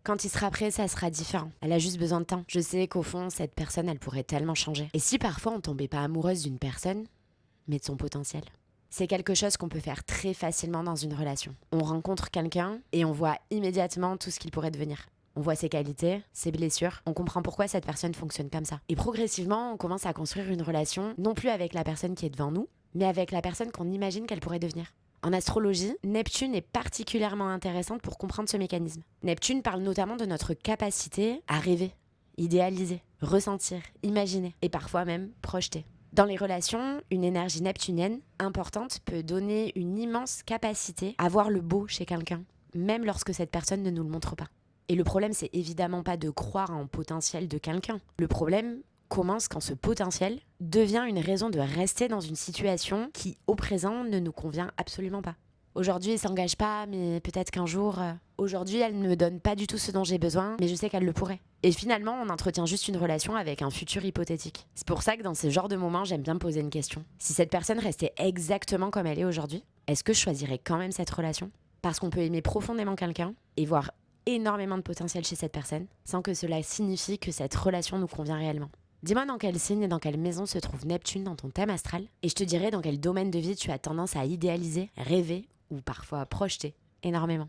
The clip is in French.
Quand il sera prêt, ça sera différent. Elle a juste besoin de temps. Je sais qu'au fond, cette personne, elle pourrait tellement changer. Et si parfois on tombait pas amoureuse d'une personne, mais de son potentiel? C'est quelque chose qu'on peut faire très facilement dans une relation. On rencontre quelqu'un et on voit immédiatement tout ce qu'il pourrait devenir. On voit ses qualités, ses blessures, on comprend pourquoi cette personne fonctionne comme ça. Et progressivement, on commence à construire une relation, non plus avec la personne qui est devant nous, mais avec la personne qu'on imagine qu'elle pourrait devenir. En astrologie, Neptune est particulièrement intéressante pour comprendre ce mécanisme. Neptune parle notamment de notre capacité à rêver, idéaliser, ressentir, imaginer et parfois même projeter. Dans les relations, une énergie neptunienne importante peut donner une immense capacité à voir le beau chez quelqu'un, même lorsque cette personne ne nous le montre pas. Et le problème, c'est évidemment pas de croire en potentiel de quelqu'un. Le problème commence quand ce potentiel devient une raison de rester dans une situation qui, au présent, ne nous convient absolument pas. Aujourd'hui, elle s'engage pas, mais peut-être qu'un jour... Aujourd'hui, elle ne me donne pas du tout ce dont j'ai besoin, mais je sais qu'elle le pourrait. Et finalement, on entretient juste une relation avec un futur hypothétique. C'est pour ça que dans ce genre de moments, j'aime bien me poser une question. Si cette personne restait exactement comme elle est aujourd'hui, est-ce que je choisirais quand même cette relation? Parce qu'on peut aimer profondément quelqu'un et voir énormément de potentiel chez cette personne, sans que cela signifie que cette relation nous convient réellement. Dis-moi dans quel signe et dans quelle maison se trouve Neptune dans ton thème astral, et je te dirai dans quel domaine de vie tu as tendance à idéaliser, rêver ou parfois projeter énormément.